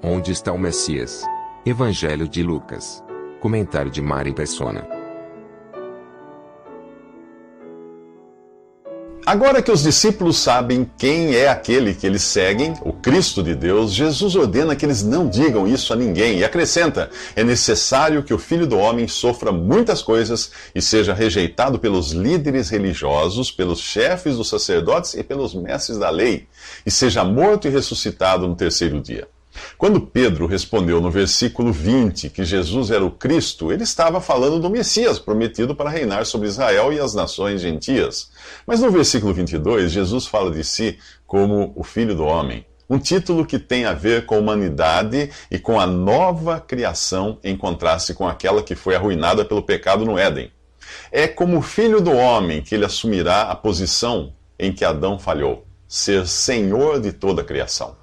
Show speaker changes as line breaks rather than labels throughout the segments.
Onde está o Messias? Evangelho de Lucas. Comentário de Mari Persona.
Agora que os discípulos sabem quem é aquele que eles seguem, o Cristo de Deus, Jesus ordena que eles não digam isso a ninguém e acrescenta: é necessário que o Filho do Homem sofra muitas coisas e seja rejeitado pelos líderes religiosos, pelos chefes dos sacerdotes e pelos mestres da lei, e seja morto e ressuscitado no terceiro dia. Quando Pedro respondeu no versículo 20 que Jesus era o Cristo, ele estava falando do Messias, prometido para reinar sobre Israel e as nações gentias. Mas no versículo 22, Jesus fala de si como o Filho do Homem, um título que tem a ver com a humanidade e com a nova criação em contraste com aquela que foi arruinada pelo pecado no Éden. É como Filho do Homem que ele assumirá a posição em que Adão falhou, ser Senhor de toda a criação.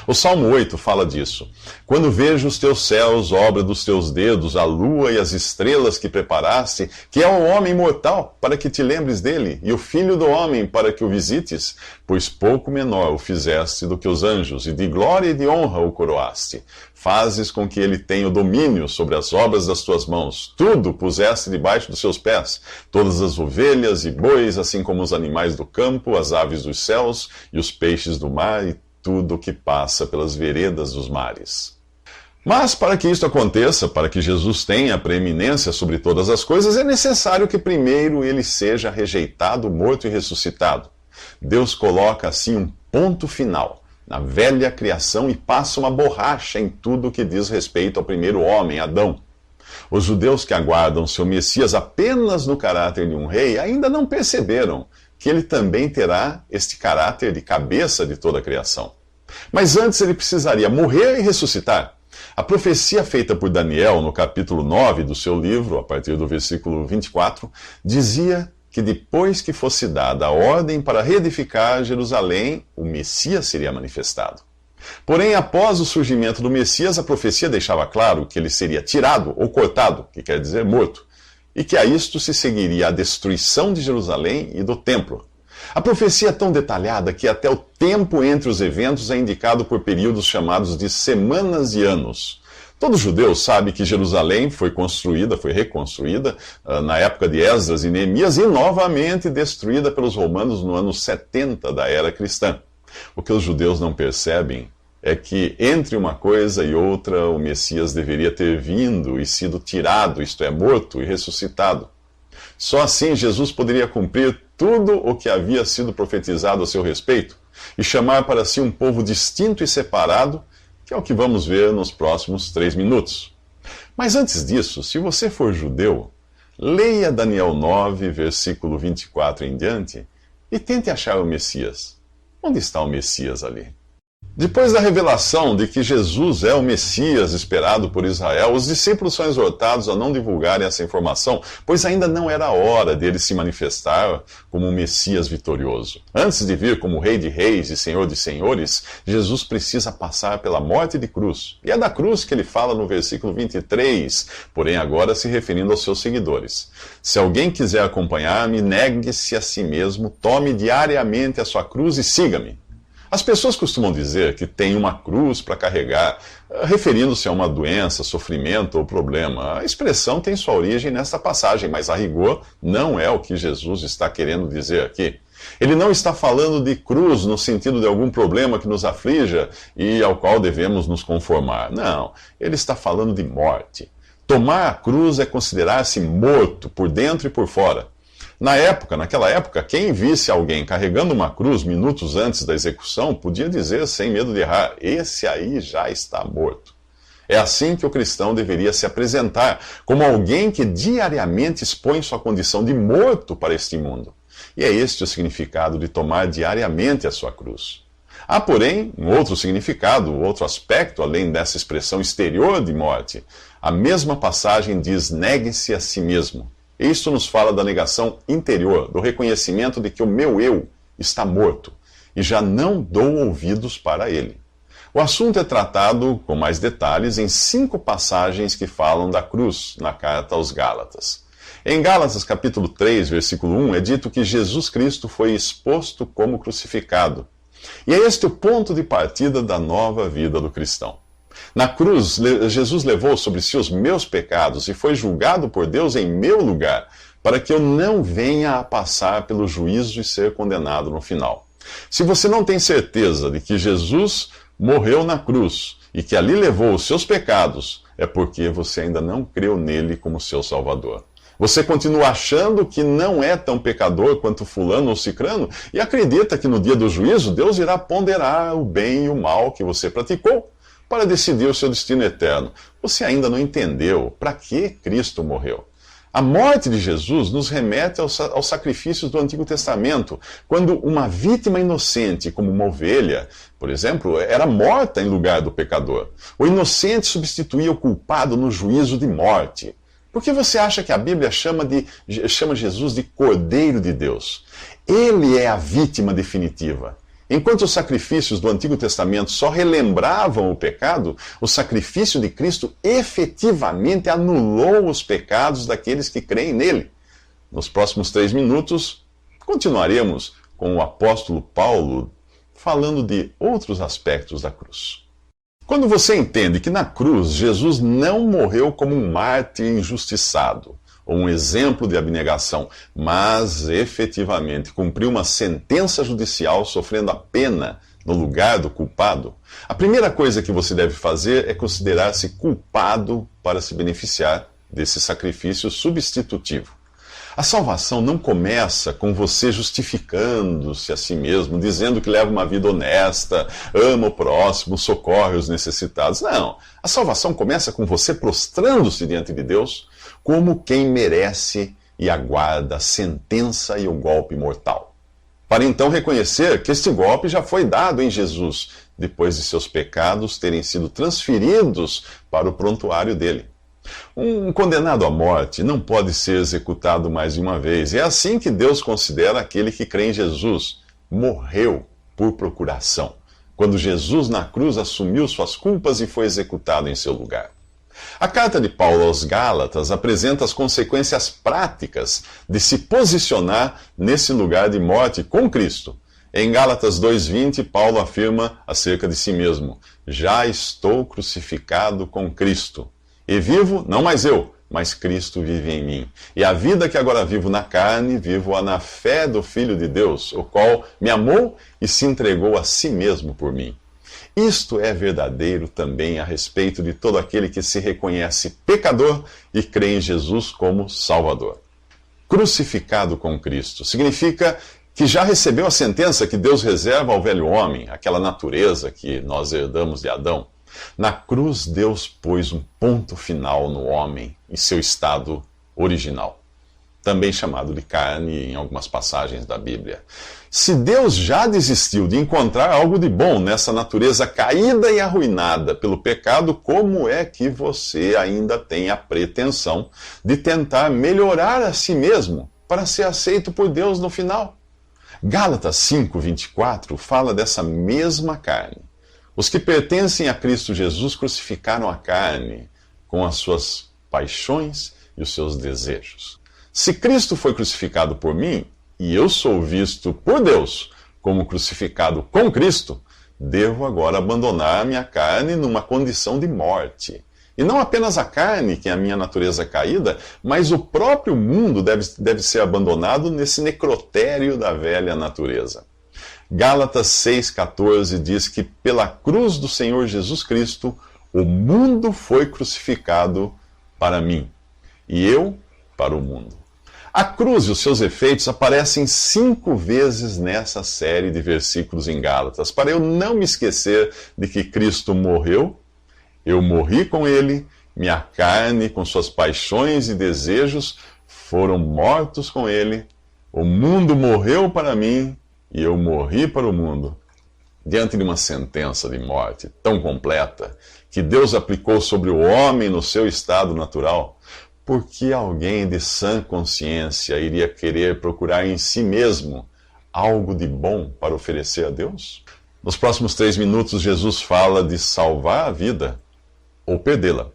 O Salmo 8 fala disso. Quando vejo os teus céus, obra dos teus dedos, a lua e as estrelas que preparaste, que é o homem mortal, para que te lembres dele, e o filho do homem, para que o visites, pois pouco menor o fizeste do que os anjos, e de glória e de honra o coroaste. Fazes com que ele tenha o domínio sobre as obras das tuas mãos. Tudo puseste debaixo dos seus pés, todas as ovelhas e bois, assim como os animais do campo, as aves dos céus e os peixes do mar, e tudo o que passa pelas veredas dos mares. Mas para que isto aconteça, para que Jesus tenha a preeminência sobre todas as coisas, é necessário que primeiro ele seja rejeitado, morto e ressuscitado. Deus coloca assim um ponto final na velha criação e passa uma borracha em tudo o que diz respeito ao primeiro homem, Adão. Os judeus que aguardam seu Messias apenas no caráter de um rei ainda não perceberam que ele também terá este caráter de cabeça de toda a criação. Mas antes ele precisaria morrer e ressuscitar. A profecia feita por Daniel no capítulo 9 do seu livro, a partir do versículo 24, dizia que depois que fosse dada a ordem para reedificar Jerusalém, o Messias seria manifestado. Porém, após o surgimento do Messias, a profecia deixava claro que ele seria tirado ou cortado, que quer dizer morto, e que a isto se seguiria a destruição de Jerusalém e do templo. A profecia é tão detalhada que até o tempo entre os eventos é indicado por períodos chamados de semanas e anos. Todo judeu sabe que Jerusalém foi reconstruída na época de Esdras e Neemias e novamente destruída pelos romanos no ano 70 da era cristã. O que os judeus não percebem é que entre uma coisa e outra o Messias deveria ter vindo e sido tirado, isto é, morto e ressuscitado. Só assim Jesus poderia cumprir tudo o que havia sido profetizado a seu respeito e chamar para si um povo distinto e separado, que é o que vamos ver nos próximos 3 minutos. Mas antes disso, se você for judeu, leia Daniel 9, versículo 24 em diante, e tente achar o Messias. Onde está o Messias ali? Depois da revelação de que Jesus é o Messias esperado por Israel, os discípulos são exortados a não divulgarem essa informação, pois ainda não era a hora dele se manifestar como um Messias vitorioso. Antes de vir como Rei de Reis e Senhor de Senhores, Jesus precisa passar pela morte de cruz. E é da cruz que ele fala no versículo 23, porém agora se referindo aos seus seguidores. Se alguém quiser acompanhar-me, negue-se a si mesmo, tome diariamente a sua cruz e siga-me. As pessoas costumam dizer que tem uma cruz para carregar, referindo-se a uma doença, sofrimento ou problema. A expressão tem sua origem nesta passagem, mas a rigor não é o que Jesus está querendo dizer aqui. Ele não está falando de cruz no sentido de algum problema que nos aflija e ao qual devemos nos conformar. Não, ele está falando de morte. Tomar a cruz é considerar-se morto por dentro e por fora. Naquela época, quem visse alguém carregando uma cruz minutos antes da execução podia dizer, sem medo de errar, esse aí já está morto. É assim que o cristão deveria se apresentar, como alguém que diariamente expõe sua condição de morto para este mundo. E é este o significado de tomar diariamente a sua cruz. Há, porém, um outro significado, outro aspecto, além dessa expressão exterior de morte. A mesma passagem diz: negue-se a si mesmo. Isto nos fala da negação interior, do reconhecimento de que o meu eu está morto e já não dou ouvidos para ele. O assunto é tratado com mais detalhes em 5 passagens que falam da cruz na carta aos Gálatas. Em Gálatas capítulo 3, versículo 1, é dito que Jesus Cristo foi exposto como crucificado. E é este o ponto de partida da nova vida do cristão. Na cruz, Jesus levou sobre si os meus pecados e foi julgado por Deus em meu lugar, para que eu não venha a passar pelo juízo e ser condenado no final. Se você não tem certeza de que Jesus morreu na cruz e que ali levou os seus pecados, é porque você ainda não creu nele como seu Salvador. Você continua achando que não é tão pecador quanto fulano ou cicrano e acredita que no dia do juízo Deus irá ponderar o bem e o mal que você praticou para decidir o seu destino eterno. Você ainda não entendeu para que Cristo morreu. A morte de Jesus nos remete aos sacrifícios do Antigo Testamento, quando uma vítima inocente, como uma ovelha, por exemplo, era morta em lugar do pecador. O inocente substituía o culpado no juízo de morte. Por que você acha que a Bíblia chama Jesus de Cordeiro de Deus? Ele é a vítima definitiva. Enquanto os sacrifícios do Antigo Testamento só relembravam o pecado, o sacrifício de Cristo efetivamente anulou os pecados daqueles que creem nele. Nos próximos 3 minutos, continuaremos com o apóstolo Paulo falando de outros aspectos da cruz. Quando você entende que na cruz Jesus não morreu como um mártir injustiçado, ou um exemplo de abnegação, mas efetivamente cumpriu uma sentença judicial sofrendo a pena no lugar do culpado, a primeira coisa que você deve fazer é considerar-se culpado para se beneficiar desse sacrifício substitutivo. A salvação não começa com você justificando-se a si mesmo, dizendo que leva uma vida honesta, ama o próximo, socorre os necessitados. Não. A salvação começa com você prostrando-se diante de Deus como quem merece e aguarda a sentença e o golpe mortal. Para então reconhecer que este golpe já foi dado em Jesus, depois de seus pecados terem sido transferidos para o prontuário dele. Um condenado à morte não pode ser executado mais de uma vez. É assim que Deus considera aquele que crê em Jesus. Morreu por procuração, quando Jesus na cruz assumiu suas culpas e foi executado em seu lugar. A carta de Paulo aos Gálatas apresenta as consequências práticas de se posicionar nesse lugar de morte com Cristo. Em Gálatas 2:20, Paulo afirma acerca de si mesmo: já estou crucificado com Cristo. E vivo, não mais eu, mas Cristo vive em mim. E a vida que agora vivo na carne, vivo-a na fé do Filho de Deus, o qual me amou e se entregou a si mesmo por mim. Isto é verdadeiro também a respeito de todo aquele que se reconhece pecador e crê em Jesus como Salvador. Crucificado com Cristo significa que já recebeu a sentença que Deus reserva ao velho homem, aquela natureza que nós herdamos de Adão. Na cruz, Deus pôs um ponto final no homem, em seu estado original, também chamado de carne em algumas passagens da Bíblia. Se Deus já desistiu de encontrar algo de bom nessa natureza caída e arruinada pelo pecado, como é que você ainda tem a pretensão de tentar melhorar a si mesmo para ser aceito por Deus no final? Gálatas 5:24 fala dessa mesma carne. Os que pertencem a Cristo Jesus crucificaram a carne com as suas paixões e os seus desejos. Se Cristo foi crucificado por mim, e eu sou visto por Deus como crucificado com Cristo, devo agora abandonar a minha carne numa condição de morte. E não apenas a carne, que é a minha natureza caída, mas o próprio mundo deve ser abandonado nesse necrotério da velha natureza. Gálatas 6,14 diz que pela cruz do Senhor Jesus Cristo, o mundo foi crucificado para mim, e eu para o mundo. A cruz e os seus efeitos aparecem 5 vezes nessa série de versículos em Gálatas, para eu não me esquecer de que Cristo morreu, eu morri com ele, minha carne com suas paixões e desejos foram mortos com ele, o mundo morreu para mim, e eu morri para o mundo. Diante de uma sentença de morte tão completa que Deus aplicou sobre o homem no seu estado natural, por que alguém de sã consciência iria querer procurar em si mesmo algo de bom para oferecer a Deus? Nos próximos 3 minutos, Jesus fala de salvar a vida ou perdê-la.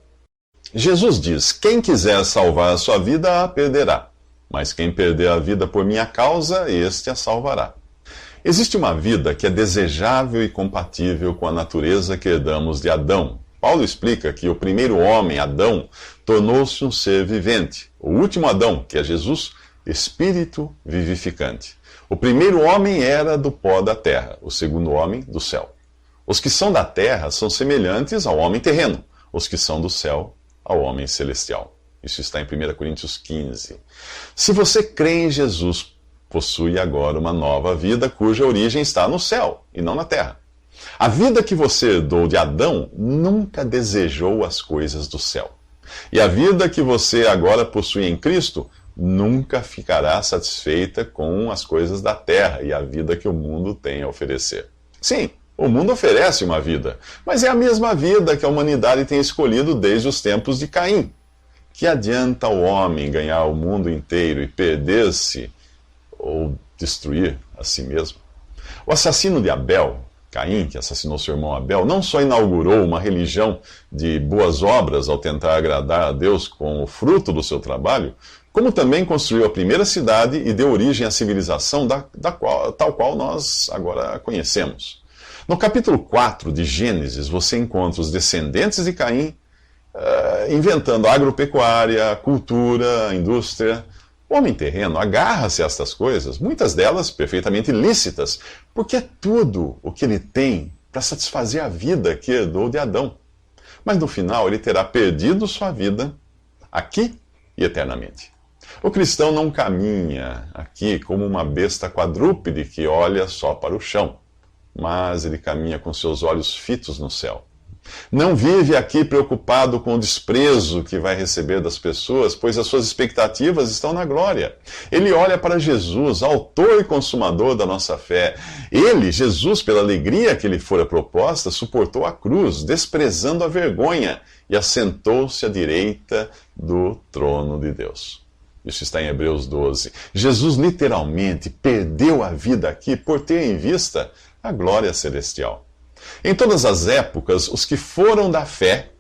Jesus diz: quem quiser salvar a sua vida, a perderá. Mas quem perder a vida por minha causa, este a salvará. Existe uma vida que é desejável e compatível com a natureza que herdamos de Adão, Paulo explica que o primeiro homem, Adão, tornou-se um ser vivente. O último Adão, que é Jesus, espírito vivificante. O primeiro homem era do pó da terra, o segundo homem do céu. Os que são da terra são semelhantes ao homem terreno, os que são do céu ao homem celestial. Isso está em 1 Coríntios 15. Se você crê em Jesus, possui agora uma nova vida cuja origem está no céu e não na terra. A vida que você herdou de Adão nunca desejou as coisas do céu. E a vida que você agora possui em Cristo nunca ficará satisfeita com as coisas da terra e a vida que o mundo tem a oferecer. Sim, o mundo oferece uma vida, mas é a mesma vida que a humanidade tem escolhido desde os tempos de Caim. Que adianta o homem ganhar o mundo inteiro e perder-se ou destruir a si mesmo? O assassino de Abel, Caim, que assassinou seu irmão Abel, não só inaugurou uma religião de boas obras ao tentar agradar a Deus com o fruto do seu trabalho, como também construiu a primeira cidade e deu origem à civilização tal qual nós agora conhecemos. No capítulo 4 de Gênesis, você encontra os descendentes de Caim inventando agropecuária, cultura, indústria. O homem terreno agarra-se a estas coisas, muitas delas perfeitamente lícitas, porque é tudo o que ele tem para satisfazer a vida que herdou de Adão. Mas no final ele terá perdido sua vida aqui e eternamente. O cristão não caminha aqui como uma besta quadrúpede que olha só para o chão, mas ele caminha com seus olhos fitos no céu. Não vive aqui preocupado com o desprezo que vai receber das pessoas, pois as suas expectativas estão na glória. Ele olha para Jesus, autor e consumador da nossa fé. Ele, Jesus, pela alegria que lhe fora proposta, suportou a cruz, desprezando a vergonha, e assentou-se à direita do trono de Deus. Isso está em Hebreus 12. Jesus literalmente perdeu a vida aqui por ter em vista a glória celestial. Em todas as épocas, os que foram da fé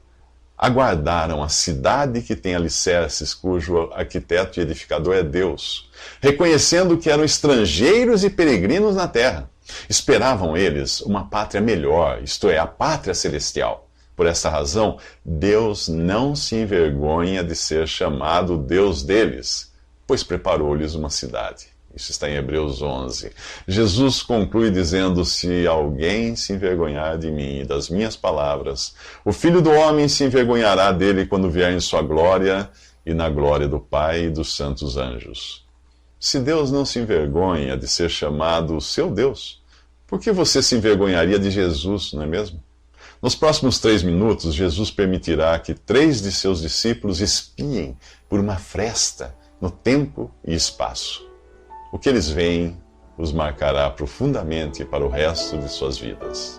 aguardaram a cidade que tem alicerces, cujo arquiteto e edificador é Deus, reconhecendo que eram estrangeiros e peregrinos na terra. Esperavam eles uma pátria melhor, isto é, a pátria celestial. Por essa razão, Deus não se envergonha de ser chamado Deus deles, pois preparou-lhes uma cidade. Isso está em Hebreus 11. Jesus conclui dizendo: se alguém se envergonhar de mim e das minhas palavras, o Filho do Homem se envergonhará dele quando vier em sua glória e na glória do Pai e dos santos anjos. Se Deus não se envergonha de ser chamado o seu Deus, por que você se envergonharia de Jesus, não é mesmo? Nos próximos 3 minutos, Jesus permitirá que 3 de seus discípulos espiem por uma fresta no tempo e espaço. O que eles veem os marcará profundamente para o resto de suas vidas.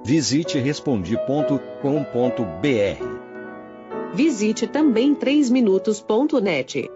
Visite Respondi.com.br.
Visite também 3minutos.net.